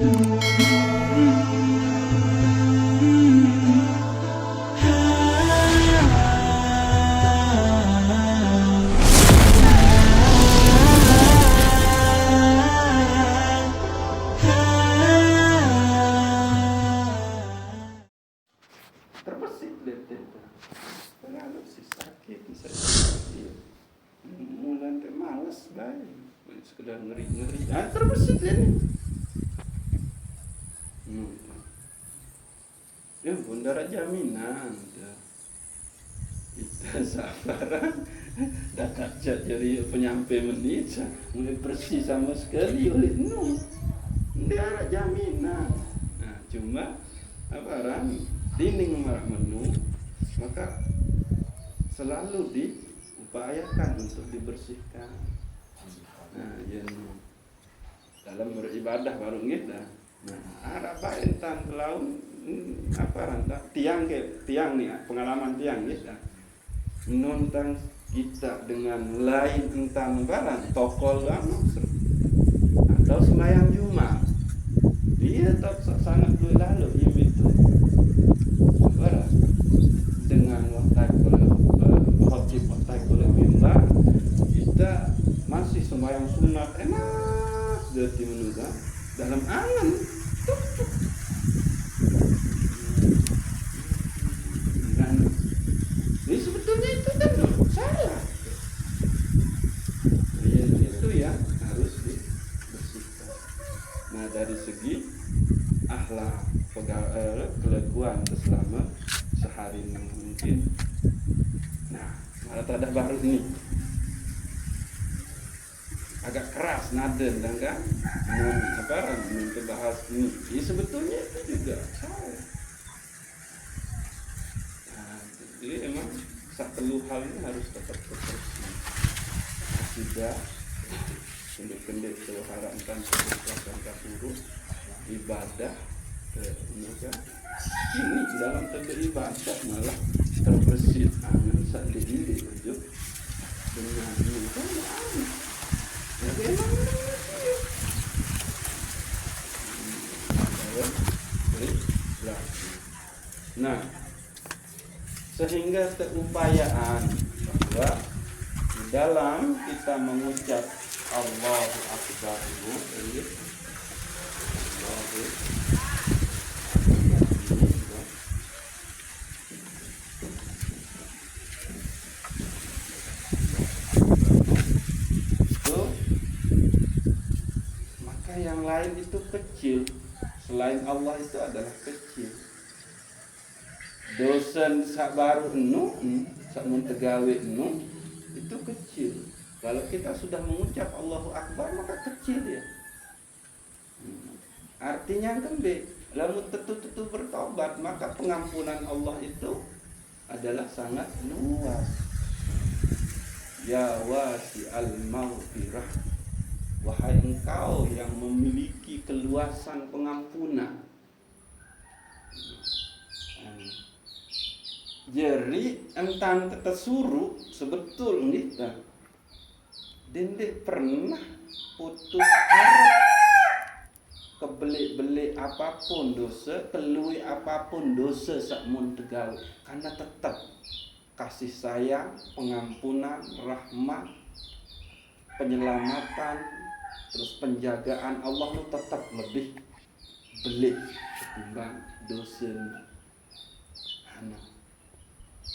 Terbersih lihat itu. Kalau si sakit saya mulai males baik. Sekedar ngeri-ngeri. Terbersih lihat ini. Ya bundara jaminan. Kita sabaran. Dakat jadi penyampai menit. Mulai bersih sama sekali oleh no. Dia ada jaminan. Nah cuma apa orang dinding menu maka selalu diupayakan untuk dibersihkan. Nah, yang dalam beribadah baru kita. Nah, ada entan laun apa ranta tiang nih pengalaman tiang kita. Nonton kita dengan lain entan barang tokol atau sembahyang Jumat. Dia tak sangat dulu lalu itu. Dengan waktu mimbar kita masih sembahyang sunat enak jadi menunggu dalam angan dan ini sebetulnya itu kan salah itu ya harus dibersihkan. Nah dari segi akhlak kelakuan selama sehari mungkin. Nah, malah ada baru ini agak keras naden dan kan bahas ini. Sebetulnya itu juga salah. Nah, jadi emang satu halnya harus tetap bersih. Tidak pendek-pendek keharam tanpa kapuru ibadah ini dalam beribadah malah terbersih angan saat diri ujuk dengan ini kan jadi nah sehingga keupayaan bahwa di dalam kita mengucap Allahu Akbar itu maka yang lain itu kecil, selain Allah itu adalah kecil. Dosen sak baru sak muntegawe itu kecil. Kalau kita sudah mengucap Allahu Akbar maka kecil ya. Artinya kan lamun tetu-tetu bertobat maka pengampunan Allah itu adalah sangat luas. Ya wasi'al maghfirah, wahai engkau yang memiliki keluasan pengampunan. Jadi entan kita suruh sebetul kita dendek pernah putus arah kebelik-belik apapun dosa, kelui apapun dosa sakmun tegal, karena tetap kasih sayang, pengampunan, rahmat, penyelamatan, terus penjagaan Allah itu tetap lebih belik ketimbang dosa.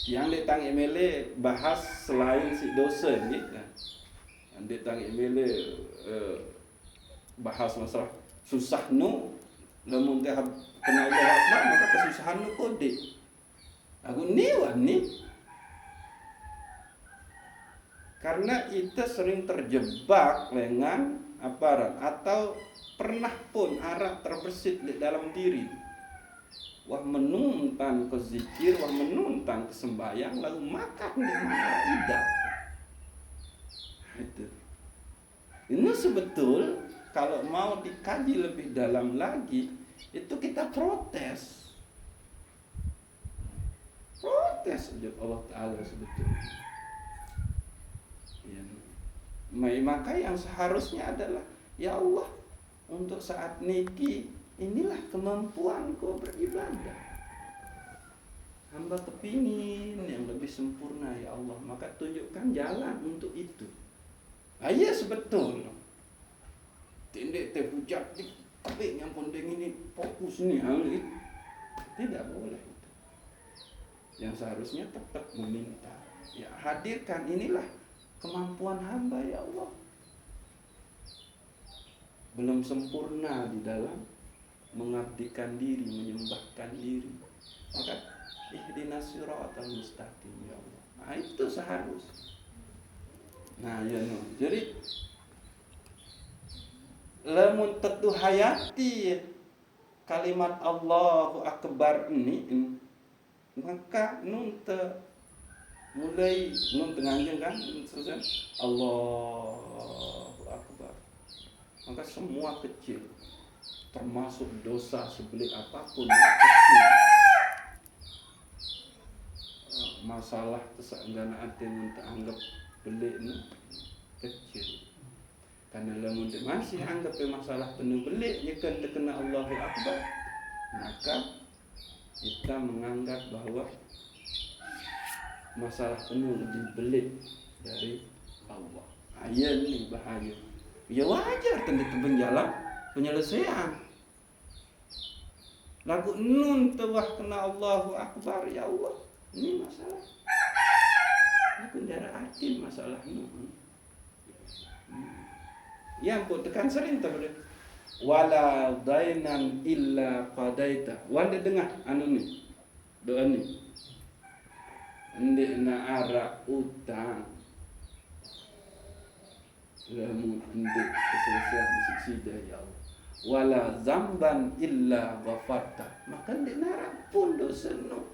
Yang ditang emele bahas selain si dosa ni, yang ditang emele bahas masalah susah nu, namun dia kena Allah Akbar maka kesusahan nu kode. Aku ni. Karena kita sering terjebak dengan aparat atau pernah pun arak terbersit di dalam diri. Wah menuntan ke zikir, wah menuntan ke sembahyang, lalu makan di mana tidak. Itu. Ini sebetul kalau mau dikaji lebih dalam lagi, itu kita protes. Protes aja Allah Ta'ala sebetulnya. Ya. Maka yang seharusnya adalah, ya Allah, untuk saat niki inilah kemampuanku beribadah. Hamba kepingin yang lebih sempurna ya Allah, maka tunjukkan jalan untuk itu. Iya sebetul. Tindik teh hujat tapi yang penting ini fokus nih hal ini. Tidak boleh itu. Yang seharusnya tetap meminta. Ya hadirkan inilah kemampuan hamba ya Allah. Belum sempurna di dalam mengabdikan diri, menyembahkan diri. Maka ihdinas siratal mustaqim ya Allah. Nah itu seharusnya. Nah ya no. Jadi lamun tetu hayati kalimat Allahu Akbar ini, maka nun mulai nun tenganjeng kan selesai Allahu Akbar, maka semua kecil termasuk dosa sebelit apapun kecil, masalah kesanggana ati nun anggap belik nu kecil. Karena lamun masih anggap masalah penuh belik jika terkena Allahu Akbar, maka kita menganggap bahwa masalah penuh lebih belik dari Allah. Ayat ini bahaya. Ya wajar kan itu penjalan penyelesaian. Lagu nun tewah kena Allahu Akbar ya Allah. Ini masalah. Aku darah atin masalah nun. Yang kau tekan sering tak boleh. Wala dainan illa qadaita. Wanda dengar anu ni. Doa ni. Ndek na ara utang. Lamun ndek keselesaian disida ya Allah. Wala zamban illa ghafarta. Maka ndek na pun dosa no.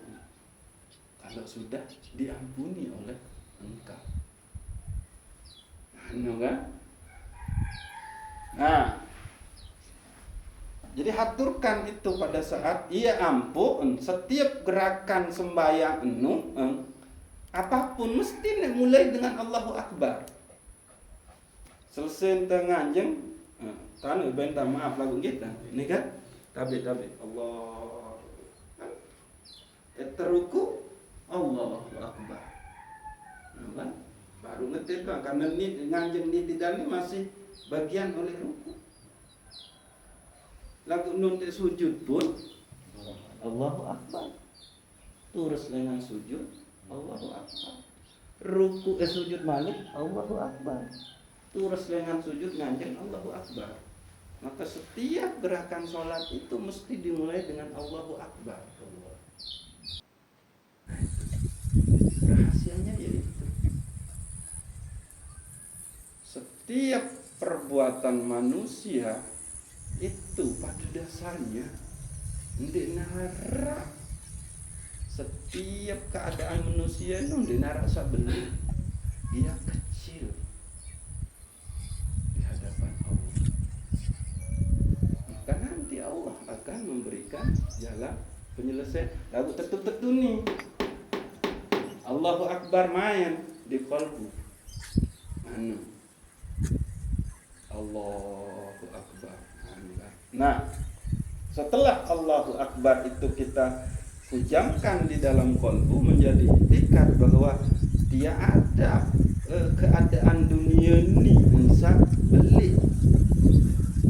Kalau sudah diampuni oleh Engkau. Anu kan? Nah, jadi haturkan itu pada saat ia ampun setiap gerakan sembahyang enu apapun mesti mulai dengan Allahu Akbar. Selesai tenganjeng tanu benta maaf lagu kita. Ini kan tabi Allah. Teruku Allahu Akbar. Nah, baru ngetir kan karena ini nganjeng di dalam masih bagian oleh ruku. Lagu nun sujud pun Allahu Akbar. Terus dengan sujud Allahu Akbar. Ruku sujud balik Allahu Akbar. Terus dengan sujud nganjeng Allahu Akbar. Maka setiap gerakan sholat itu mesti dimulai dengan Allahu Akbar. Rahasianya yaitu setiap perbuatan manusia itu pada dasarnya ndek nara. Setiap keadaan manusia itu ndek nara sabeli. Dia kecil di hadapan Allah. Maka nanti Allah akan memberikan jalan penyelesaian. Lagu tetu-tetu nih. Allahu Akbar main di kalbu. Anu Allahu Akbar. Nah, setelah Allahu Akbar itu kita hujamkan di dalam qalbu menjadi itikad bahwa dia ada keadaan dunia ini bisa beli.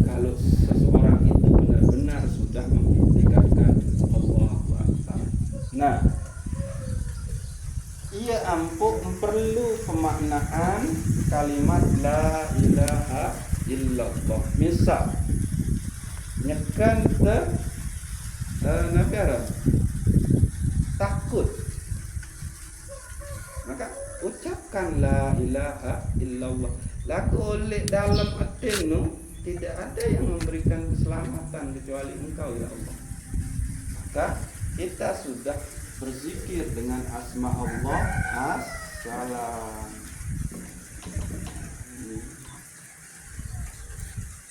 Kalau seseorang itu benar-benar sudah mengitikadkan Allahu Akbar. Nah, ia ampuh perlu pemaknaan kalimat la ilaha illallah. Misal nyekan nabi Arab takut, maka ucapkan la ilaha illallah. Lagu oleh dalam atenu tidak ada yang memberikan keselamatan kecuali Engkau ya Allah. Maka kita sudah berzikir dengan asma Allah as-salam.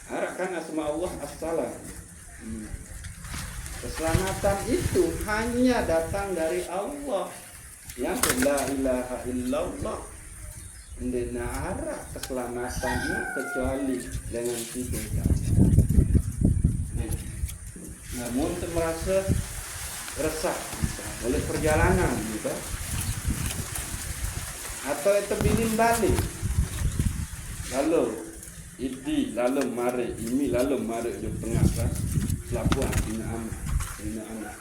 Harapkan asma Allah as-salam. Keselamatan itu hanya datang dari Allah. Yang la ilaha illallah. Tidak ada keselamatannya kecuali dengan tiga kalimat. namun merasa resah oleh perjalanan gitu, atau itu bilin balik lalu idi lalu mari ini lalu mari di tengah kan pelabuhan bina anak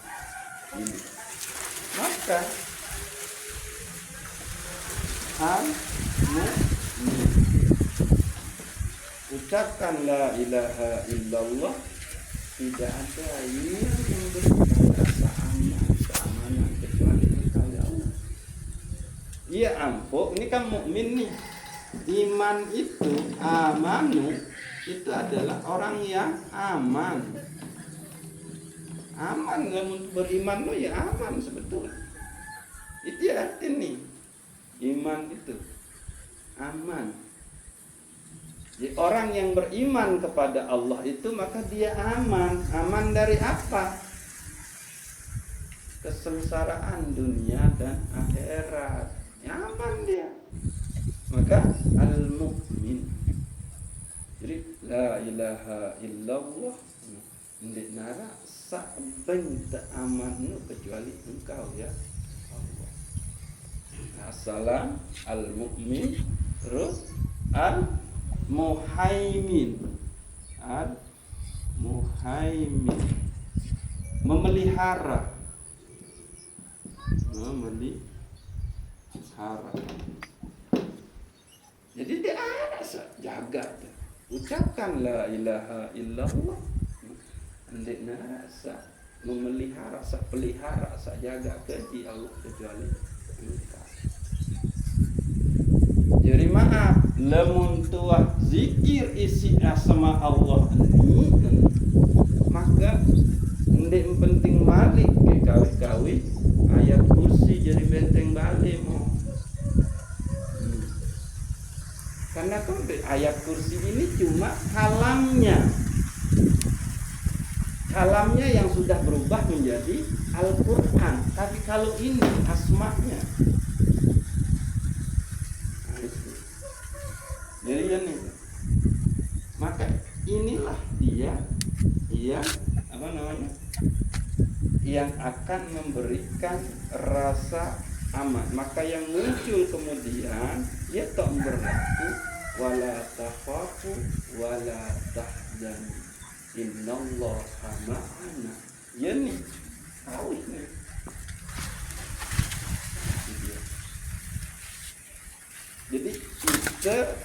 ini, maka ucapkan la ilaha illallah, tidak ada yang memberikan rasa aman, keamanan kecuali engkau ya Allah. Iya ampun, ini kan mukmin nih. Iman itu amanu itu adalah orang yang aman. Aman namun beriman lo ya aman sebetulnya. Itu ya artinya nih. Iman itu aman. Jadi orang yang beriman kepada Allah itu maka dia aman. Aman dari apa? Kesengsaraan dunia dan akhirat. Aman dia. Maka al-mu'min. Jadi la ilaha illallah ndik nara sak benta amanu kecuali engkau ya Allah. Assalam al-mu'min terus al-muhaimin. Al-muhaimin memelihara. Jadi dia rasa jaga, ucapkan la ilaha illallah, dia rasa memelihara, pelihara, jaga keji Allah kecuali engkau. Jadi maaf, lamun tuah zikir isi asma Allah ini, maka ndek penting malik ke kawi-kawi ayat kursi jadi benteng balik mau. Karena kan ayat kursi ini cuma kalamnya yang sudah berubah menjadi Al-Quran. Tapi kalau ini asma'nya, nah itu. Jadi ini, maka inilah dia yang yang akan memberikan rasa aman. Maka yang muncul kemudian ya tak berlaku wala takhafu wala tahzanu innallaha ma'ana. Ya nih tahu ini. Jadi kita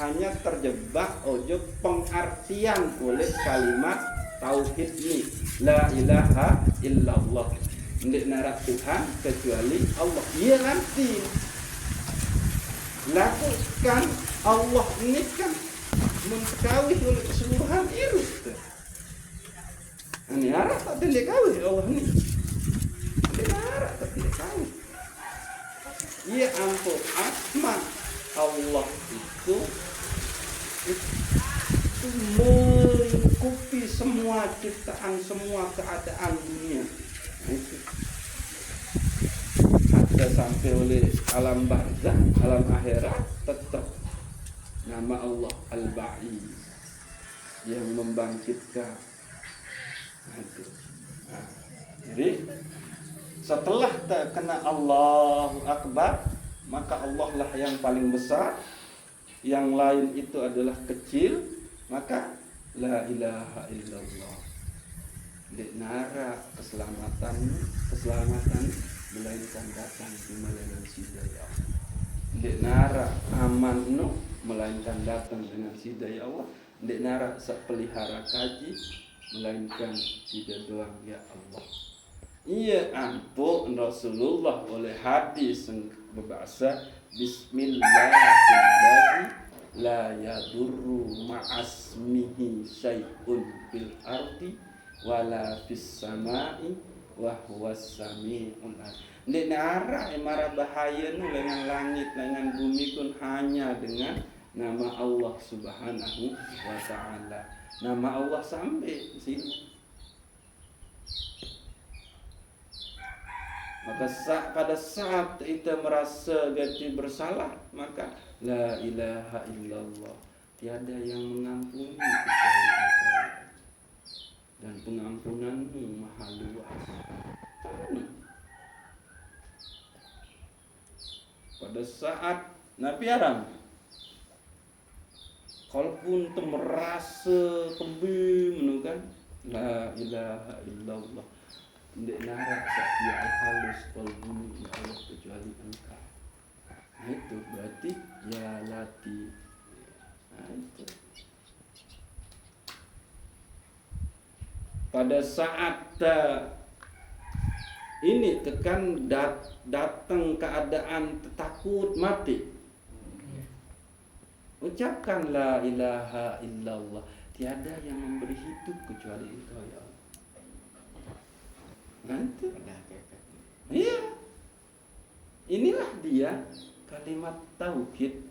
hanya terjebak ojo pengartian oleh kalimat tauhid ini, la ilaha illallah. Ndik narak Tuhan kecuali Allah. Ia nanti lakukan Allah ini kan mengkawin oleh keseluruhan irut. Ini harap tak tidak kawin Allah ini. Tidak harap tak tidak kawin. Ia ampun asma Allah itu melingkupi semua ciptaan, semua keadaan dunia. Itu ada sampai oleh alam barzah, alam akhirat, tetap nama Allah Al-Ba'i yang membangkitkan. Jadi setelah terkena Allahu Akbar, maka Allah lah yang paling besar, yang lain itu adalah kecil, maka la ilaha illallah. Dek nara keselamatan melainkan datang di dengan hidayah Allah. Dek nara aman melainkan datang dengan hidayah Allah. Dek nara sepelihara kaji melainkan tidak doang ya Allah. Iya ampun Rasulullah oleh hadis yang berbahasa Bismillahirrahmanirrahim la yadurru ma'asmihi syai'un bil ardi wala fis samai wa huwas sami'ul alim. Ndek nara emara bahaya nu dengan langit dengan bumi kun hanya dengan nama Allah Subhanahu wa taala. Nama Allah sampai sini. Maka pada saat kita merasa ganti bersalah, maka la ilaha illallah, tiada yang mengampuni kecuali Engkau. Dan pengampunan penuh, maha luas. Penuh. Pada saat Nabi Aram kalaupun merasa kembing kan, la ilaha illallah, ndek narak sakya halus qalbuni ya Allah kecuali engkau. Nah itu berarti ya lati. Nah itu. Pada saat ini tekan datang keadaan takut mati, ucapkan la ilaha illallah, tiada yang memberi hidup kecuali engkau ya Allah. Nanti iya, inilah dia kalimat tauhid.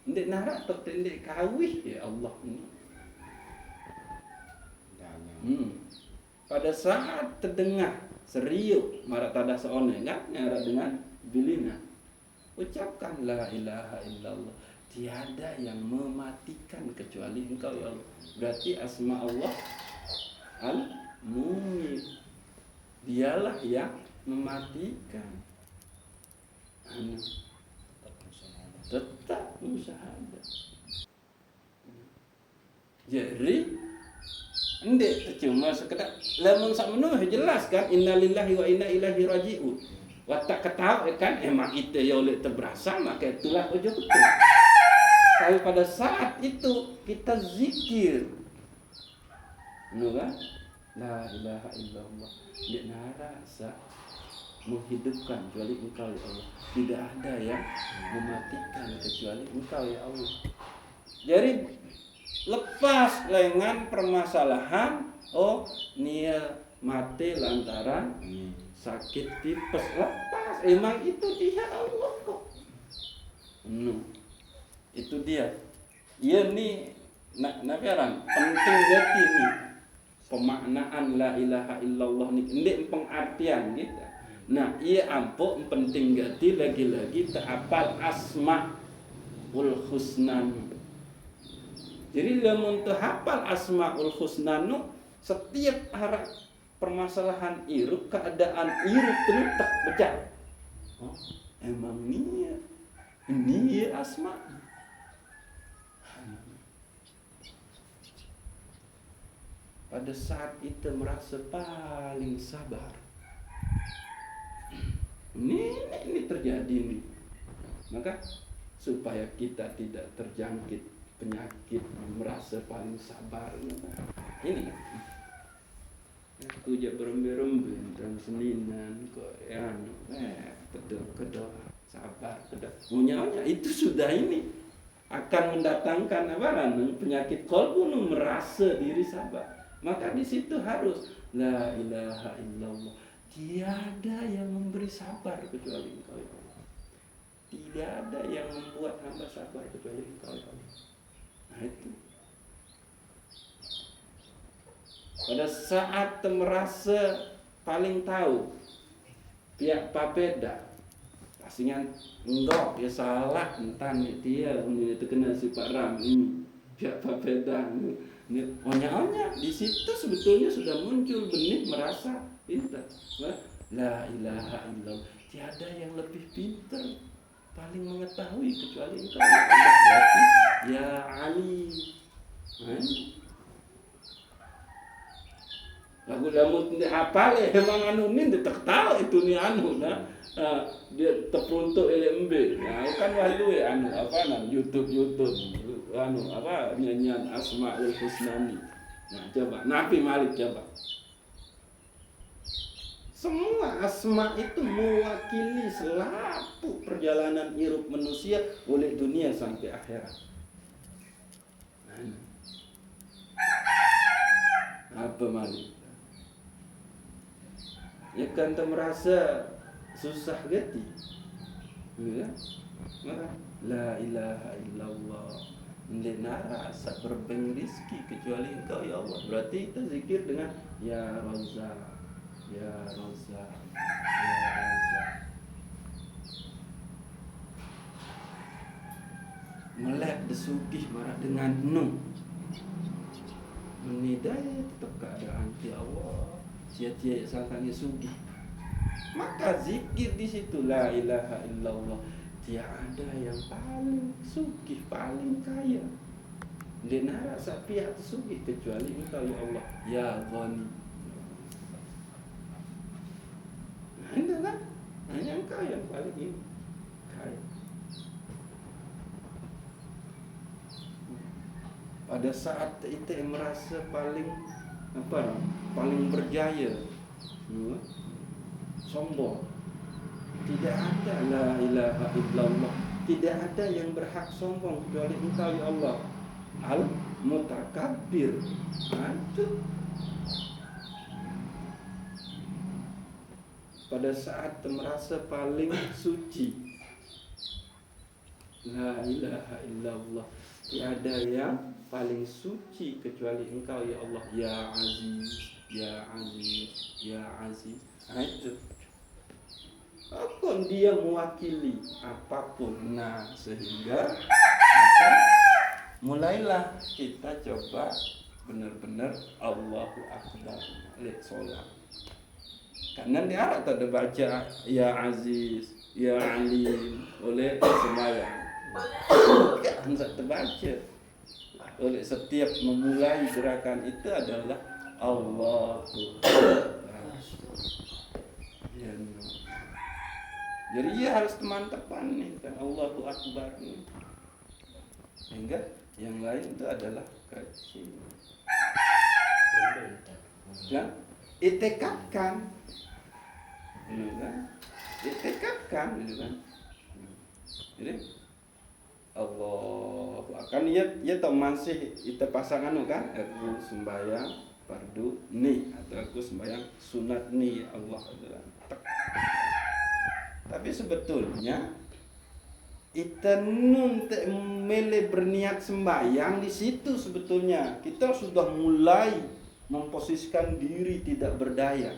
Ndek narak atau ndek kawih ya Allah ini. Pada saat terdengar seriuk marak tada seone kan nyarak dengan bilina, ucapkan la ilaha illallah, tiada yang mematikan kecuali engkau ya Allah. Berarti asma Allah al-mumit, dialah yang mematikan. Tetap musyahadah. Jadi ndek cuma sekedar lamun sak menuh jelas kan innalillahi wa inna ilaihi rajiun. Wa tak ketahui kan emang itu ya oleh terberasa maka itulah ojo betul. Tapi pada saat itu kita zikir. Kan? La ilaha illallah. Ndek narasa menghidupkan kecuali engkau ya Allah. Tidak ada yang mematikan kecuali engkau ya Allah. Jadi lepas dengan permasalahan nia mati lantaran sakit tipes, lepas emang itu dia Allah kok. Itu dia. Iya nih Nabi Aram penting gati nih pemaknaan la ilaha illallah nih ndek pengertian gitu. Nah iya ampo penting gati lagi-lagi terapal asmaul husna. Jadi lamun teu hafal asmaul husna setiap arah permasalahan irup, keadaan irup terletak becah. Emang ini asma. Pada saat itu merasa paling sabar. Ini terjadi nih. Maka supaya kita tidak terjangkit penyakit merasa paling sabar ini aku jak berembe-rembe dan seninan kok kedok sabar kedok punya itu sudah ini akan mendatangkan penyakit kolbu merasa diri sabar. Maka di situ harus la ilaha illallah, tiada yang memberi sabar kecuali engkau ya Allah. Tidak ada yang membuat hamba sabar kecuali engkau ya Allah. Nah itu pada saat merasa paling tahu pihak papeda pastinya enggak ya salah entan dia ini terkena si Pak Ram ini pihak papeda ini onya di situ sebetulnya sudah muncul benih merasa pintar. La ilaha illallah, tiada yang lebih pintar paling mengetahui kecuali engkau berarti ya Ali. Lagu hafal emang anu ni tak tahu itu ni anu dia terperuntuk LMB. Nah kan walu anu YouTube anu nyanyian Asmaul Husna ni. Nah coba Nabi Malik coba. Semua asma itu mewakili selapu perjalanan hidup manusia oleh dunia sampai akhirat. Apa Malik? Ya kan merasa susah gati. Ya? La ilaha illallah. Ndek narasa berbeng rizki kecuali engkau ya Allah. Berarti kita zikir dengan ya Razzaq. Ya Razzaq, ya Razzaq. Melek desugih marah dengan menidai tetap keadaan ya Allah. sia-sia sangkanya sugih. Maka zikir di situ la ilaha illallah. Tiada yang paling sugih, paling kaya. Denara sak pihak sugih kecuali Engkau ya Allah, ya Ghani. Anda kan? Hanya Engkau yang paling ini kaya. Pada saat kita merasa paling paling berjaya, sombong, tidak ada la ilaha illallah, tidak ada yang berhak sombong kecuali Engkau ya Allah, al-mutakabbir. Itu pada saat merasa paling suci, la ilaha illallah, tiada yang paling suci kecuali Engkau ya Allah, ya Aziz, ya Aziz, ya Aziz. Itu apapun dia mewakili apapun. Nah, sehingga mulailah kita coba benar-benar Allahu Akbar lihat sholat. Karena di Arab ada baca ya Aziz, ya Alim oleh sembahyang. Kan terbaca. Oleh setiap memulai gerakan itu adalah Allahu Akbar. Jadi ia harus teman-teman nih kan Allahu Akbar nih. Sehingga yang lain itu adalah kecil. Dan itikadkan, itikadkan, kan? Jadi Allah akan ia tak masih kita pasangan kan? Aku sembahyang fardu ni atau aku sembahyang sunat ni Allah adalah. Tapi sebetulnya kita mele berniat sembahyang di situ sebetulnya kita sudah mulai memposisikan diri tidak berdaya,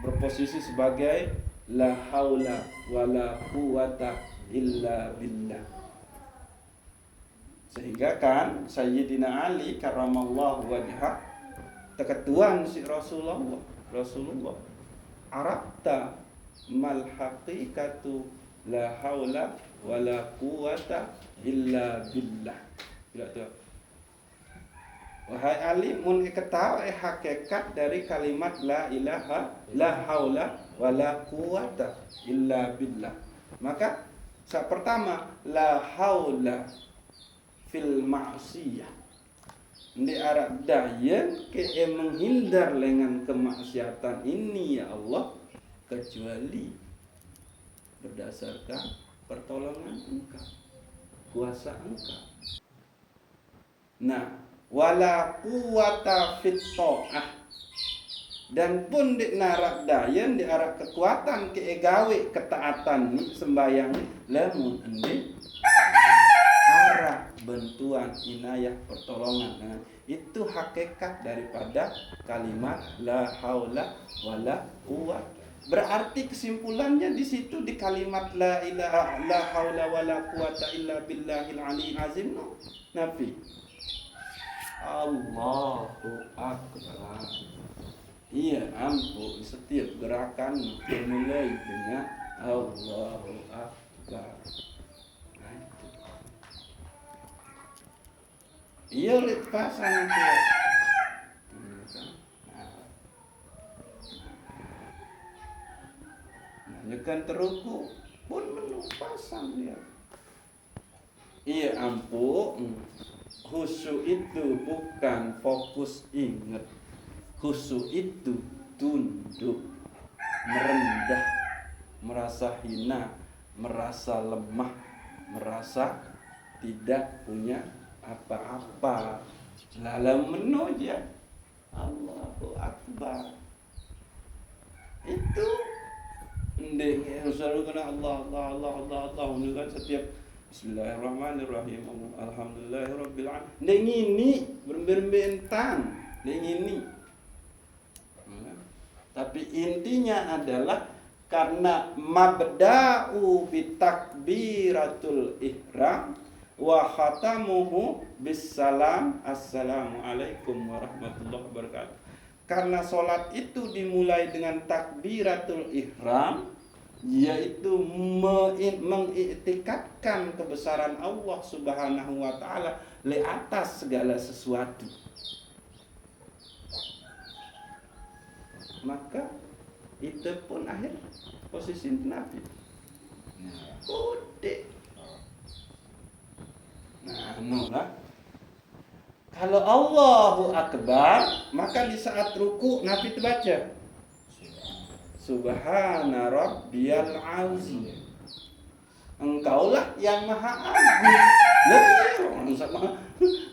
berposisi sebagai la haula wala quwata illa billah. Sehingga kan Sayyidina Ali karramallahu wajhah keketuan si Rasulullah Arabta mal haqiqatu la haula wala quwata illa billah. Tidak tahu. Wahai Ali, mun ketahui hakikat dari kalimat la ilaha la haula wala quwata illa billah. Maka saat pertama la haula fil ma'siyah. Di Arab daya ke menghindar dengan kemaksiatan ini ya Allah kecuali berdasarkan pertolongan Engkau, kuasa Engkau. Nah, wala quwata fit ta'ah. Dan pun di narak dayan di arah kekuatan keegawe ketaatan ni sembayang lamun endi arah bantuan inayah pertolongan. Nah, itu hakikat daripada kalimat la haula wala quwwata. Berarti kesimpulannya di situ di kalimat la ilaha la haula wala quwwata illa billahil aliyil azim. Nabi Allahu Akbar. Iya, ampun setiap gerakan dimulai dengan Allahu Akbar. Iya, lepasan itu. Nyekan teruku pun pasang dia. Iya, ampun. Khusyuk itu bukan fokus ingat. Khusyuk itu tunduk, merendah, merasa hina, merasa lemah, merasa tidak punya apa-apa. Lalu menuja Allahu Akbar. Itu ndeng yang selalu kena Allah ini kan setiap Bismillahirrahmanirrahim Alhamdulillahirabbil alamin. Ndeng ini berbentan, ndeng ini. Tapi intinya adalah karena mabda'u bitakbiratul ihram wa khatamuhu bisalam assalamualaikum warahmatullahi wabarakatuh. Karena sholat itu dimulai dengan takbiratul ihram, yaitu mengiktikadkan kebesaran Allah Subhanahu wa taala di atas segala sesuatu. Maka itu pun akhir posisi Nabi. Kode. Nah, kalau Allahu Akbar, maka di saat ruku Nabi itu baca Subhana Rabbiyal Azim. Engkaulah yang maha agung.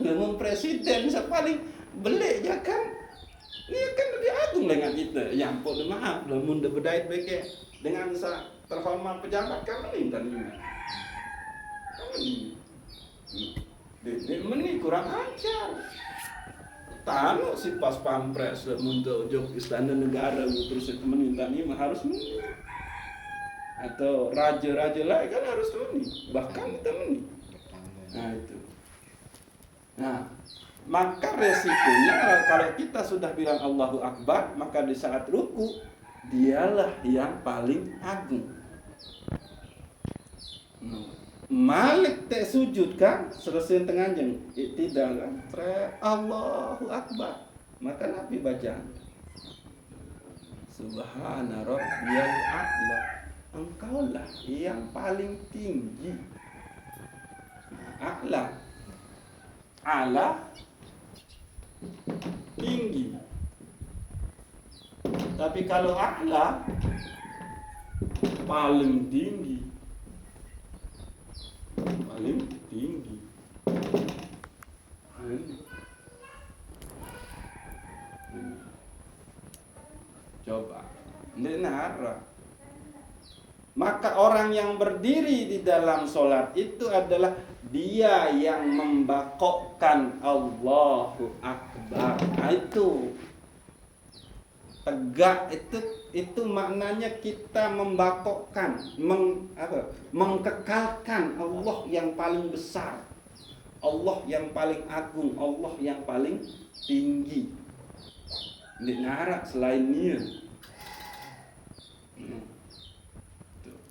Lamun presiden paling belik ya kan. Ini kan lebih agung dengan kita. Ya ampun maaf, lamun bedait beke dengan terhormat pejabat kan minta lima. Ini kurang ajar. Tanu si pas pampres untuk jok istana negara terus itu meminta ini harus ini. Atau raja-raja lain kan harus ini. Bahkan kita ini. Nah itu. Nah, maka resikonya kalau kita sudah bilang Allahu Akbar, maka di saat ruku dialah yang paling agung. Malik tak sujud kan selesai tengah jeng tidak kan Allahu Akbar, maka Nabi baca Subhana Rabbiyal A'la, engkaulah yang paling tinggi. A'la tinggi, tapi kalau A'la paling tinggi. Coba dengar. Maka orang yang berdiri di dalam sholat itu adalah dia yang membakokkan Allahu Akbar. Itu tegak, itu maknanya kita membakokkan, mengkekalkan Allah yang paling besar, Allah yang paling agung, Allah yang paling tinggi. Dengar selain dia.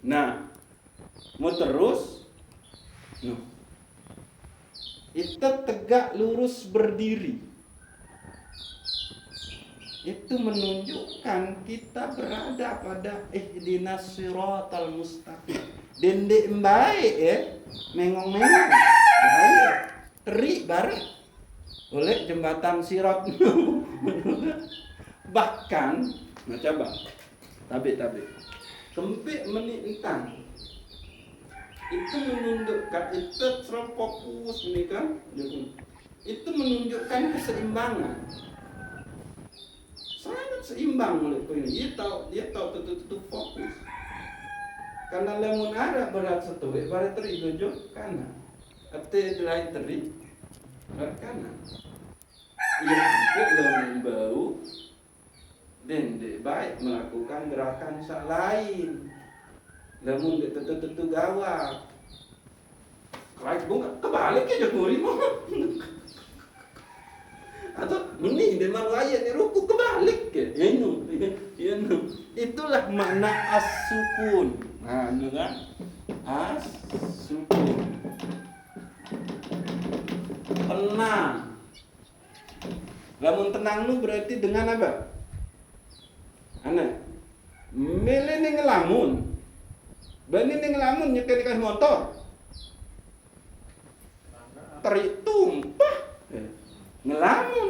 Nah, mau terus, itu tegak lurus berdiri. Itu menunjukkan kita berada pada ihdinas siratal mustaqim. Dendek baik ya, mengong-mengong. Baik. Terik bareng oleh jembatan sirat. Bahkan, nah coba. Tabe. Sempit menintang. Itu menunjukkan, itu serap fokus ini kan. Itu menunjukkan keseimbangan. Sangat seimbang oleh ini. Dia tahu tutup fokus. Karena lemun ada berat satu, berat teri tunjuk kanan. Ate lain teri berat kanan. Ia juga lemun bau dan baik melakukan gerakan lain. Lemun itu gawat. Kalau bunga kebalik aja kuri mah. Atau meni dia malu ayat di ruku kebalik ke. Itulah makna as-sukun. Nah, itu kan as-sukun. Tenang. Lamun tenang lu berarti dengan apa? Aneh. Milih ning ngelamun. Bani ning ngelamun nyetir motor. Terik tumpah. Ngelamun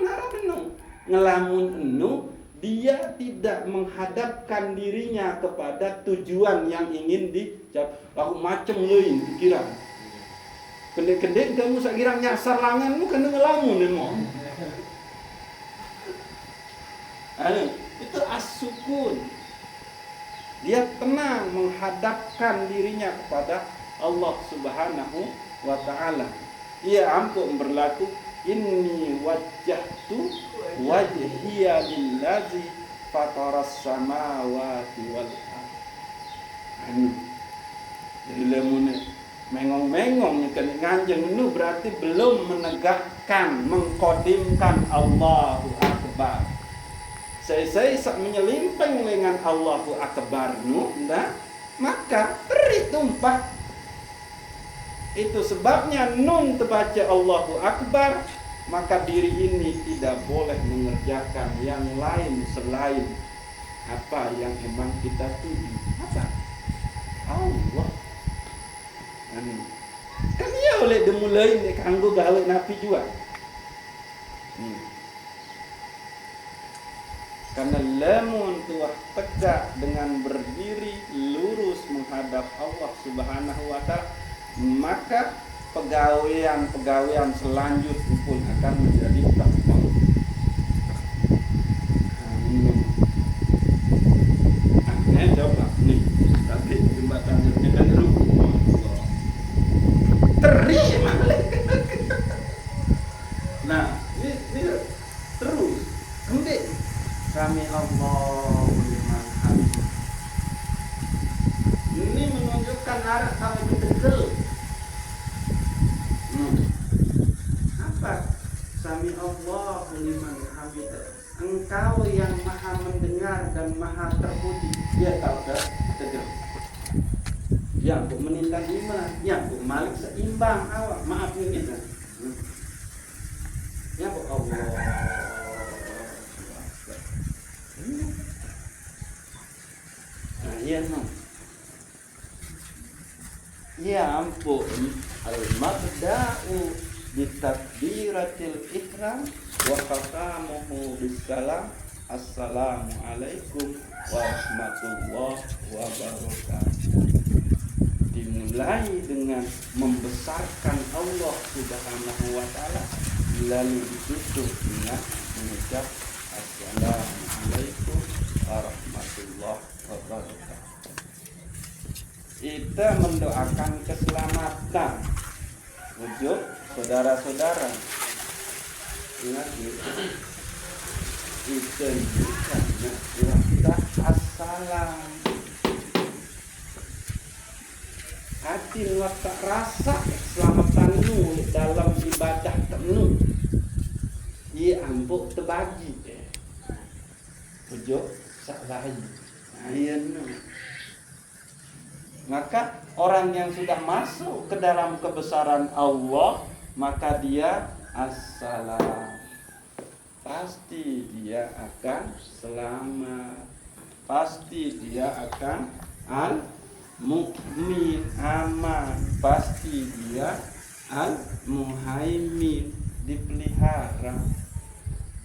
ngelamun enu dia tidak menghadapkan dirinya kepada tujuan yang ingin dicapai. Aku macem lain pikiran. Kendek-kendek kamu sakira nyasar langanmu kena ngelamun emo. Itu as-sukun. Dia tenang menghadapkan dirinya kepada Allah Subhanahu wa taala. Ia ampun berlaku inni wajjahtu wajhiya lillazi fataras samawati wal ardh. Jadi lemune mengong-mengong kan nganjeng nu berarti belum menegakkan, mengkodimkan Allahu Akbar. Saya sak menyelimpang dengan Allahu Akbar nah, maka beri tumpah. Itu sebabnya nun terbaca Allahu Akbar, maka diri ini tidak boleh mengerjakan yang lain selain apa yang memang kita tuju. Apa? Allah. Kan ia oleh dimulai ni kanggo gawe napi juga. Karena lamun tuah tegak dengan berdiri lurus menghadap Allah Subhanahu wa taala, maka pegawaian selanjutnya pun akan menjadi gampang. Coba nih, tapi jembatannya kan dulu. Terima. Nah, ini terus. Kemudian Sami Allahu liman hamidah. Ini menunjukkan arah kami betul. Apa? Sami Allahu liman hamidah. Engkau yang maha mendengar dan maha terpuji. Dia tahu tak? Tegak. Yang bu menintang iman, yang bu malik seimbang awak. Maaf ini kita. Ya bu Allah. Nah, iya no. Ya ampun, al-mabda'u bitakbiratil ihram wa khatamuhu bisalam. Assalamualaikum warahmatullahi wabarakatuh. Dimulai dengan membesarkan Allah Subhanahu wa taala, lalu ditutup dengan mengucap Assalamualaikum warahmatullahi wabarakatuh. Kita mendoakan keselamatan untuk saudara-saudara. Ingat itu juga assalam. Hati tak rasa keselamatan nu dalam ibadah tenu. Ia ampuk terbagi Ujuk saklahi. Nah, maka orang yang sudah masuk ke dalam kebesaran Allah, maka dia assalam. Pasti dia akan selamat. Pasti dia akan al-mu'min, aman. Pasti dia al-muhaimin, dipelihara.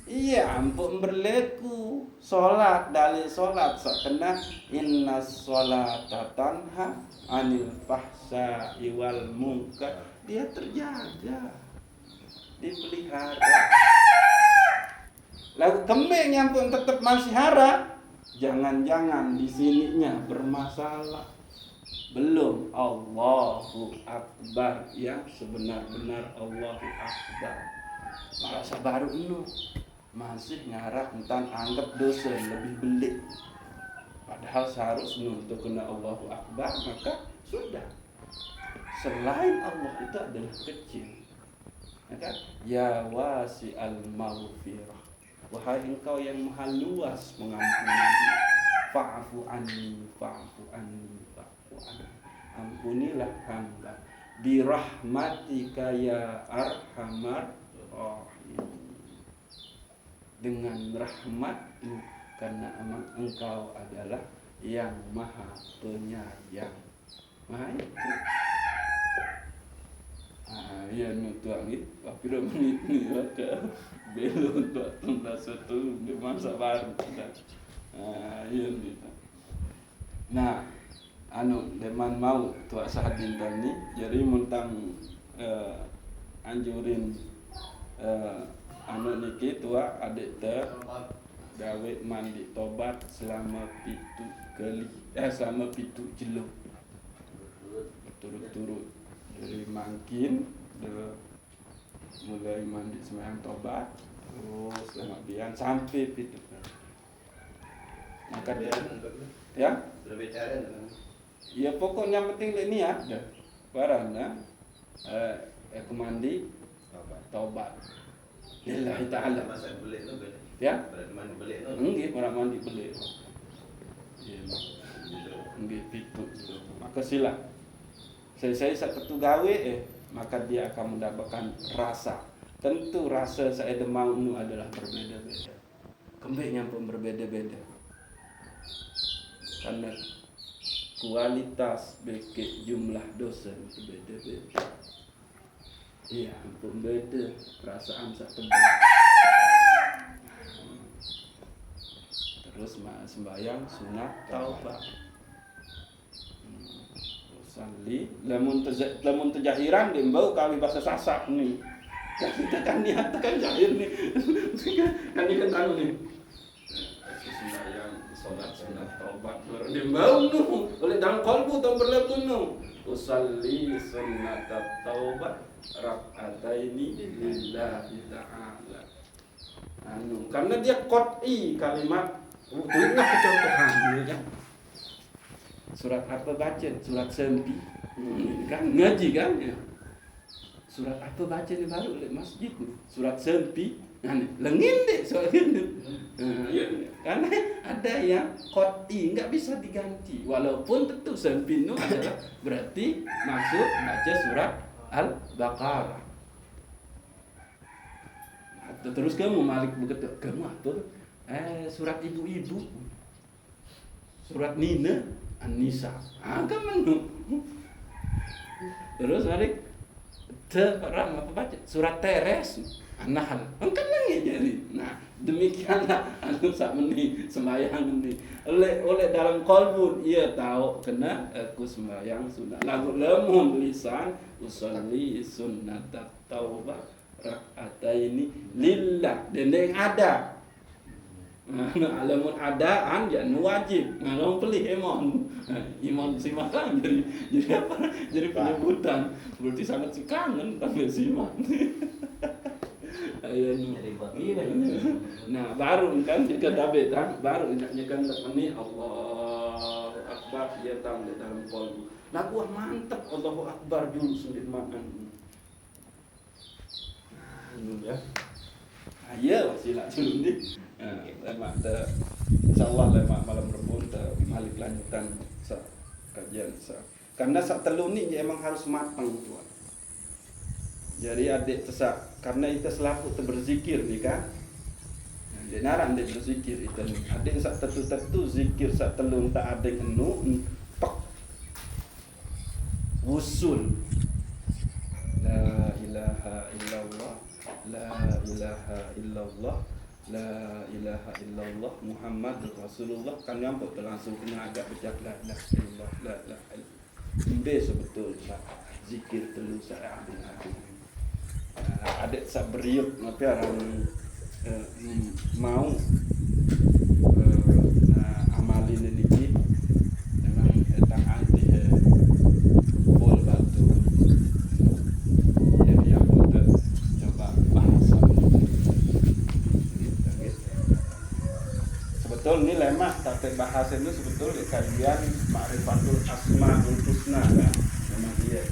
Iya, ampun berleku solat dalil solat sakena inna sholata tanha anil fahsya'i wal munkar. Dia terjaga, dipelihara. Lalu kembing yang pun tetap masih hara, jangan-jangan di sininya bermasalah. Belum Allahu Akbar yang sebenar-benar Allahu Akbar. Merasa baru ini masih ngarah tentang anggap dosa lebih belik. Padahal seharusnya untuk kena Allahu Akbar, maka sudah. Selain Allah itu adalah kecil. Ya wasi al-maghfirah. Wahai engkau yang maha luas mengampuni. Fa'fu anni, fa'fu anni, fa'fu anni. Ampunilah hamba. Birahmatika ya arhamar rahim. Dengan rahmatmu, karena engkau adalah yang maha penyayang. Maha itu. Ya nutuang itu, akhirnya menit ni maka belum tuak tunda satu di masa baru kita. Ya gitu. Nah, deman mau tuak sahadin tani, jadi muntang anjurin niki tuak adik teh gawe mandi tobat selama pitu kali, selama pitu jeluk turut-turut. Dari mangkin mulai mandi sembahyang tobat terus kemudian sampai itu. Maka dia ya ya pokoknya penting ini ada barangnya aku mandi tobat lillahi ta'ala. Ya? Mandi belik tu. Nggih, ora mandi belik. Iya. Nggih, itu. Maka sila. Saya satu gawe maka dia akan mendapatkan rasa. Tentu rasa saya demam itu adalah berbeda-beda. Kembeknya pun berbeda-beda. Karena kualitas beke jumlah dosa itu beda-beda. Iya, pun beda perasaan satu. Terus sembahyang sunat taubat. Sali lamun tejahiran dembau kami bahasa Sasak nih. Kita kan niat kan jahir nih. Kan ini kan anu nih. Sembahyang salat sunat taubat dembau nu oleh dalam kalbu tong berlaku nu. Usalli sunat taubat rak'ataini lillahi ta'ala. Anu karena dia qat'i kalimat itu kecontohan ya. Surat apa baca? Surat sempi. Kan ngaji kan ya. Surat apa baca ni baru di masjid ni. Surat sempi. Lengin deh soal itu. Karena ada yang qat'i enggak bisa diganti. Walaupun tentu sempi itu adalah berarti maksud baca surat Al-Baqarah. Terus kamu Malik begitu. Kamu apa? Surat ibu-ibu. Surat Nina An-Nisa. Kan menu. Terus Malik terang apa baca? Surat Teres An-Nahl. Kan lagi jadi. Nah, demikianlah anu sak meni sembahyang ini. Oleh dalam qalbu ia tahu kena aku sembahyang sunat. Lagu lamun lisan usolli sunnat taubah rak'ataini lillah. Dendeng ada. Alamun adaan ya wajib. Kalau beli iman simakan jadi apa? Jadi penyebutan. Berarti sangat kangen sampai simak. Nah, baru kan jika dabe kan baru nyakan ini Allah Akbar dia tahu di dalam qalbu. Nah, gua mantap Allahu Akbar dulu sudah makan. Ya. Ayo sila dulu ni. Lemak insyaallah lemak malam rebun Malik lanjutan kajian karena sak telu ni emang harus matang tuan. Jadi adik tesak karena kita selaku berzikir ni kan. Dia narang dia berzikir itu. Adik sak tetu zikir sak telu tak adik enu pak wusul. La ilaha illallah. La ilaha illallah. La ilaha illallah Muhammad Rasulullah kan nampak langsung kena agak pecah la ilaha illallah la ilaha illallah. Imbe sebetulnya zikir telu saya ambil hati. Ada sak beriuk tapi orang mau amalin ini memang tentang hati full batu. Jadi yang kita coba bahasa betul ini lemak tapi bahasa ini sebetulnya kajian Ma'rifatul Asmaul Husna kan memang dia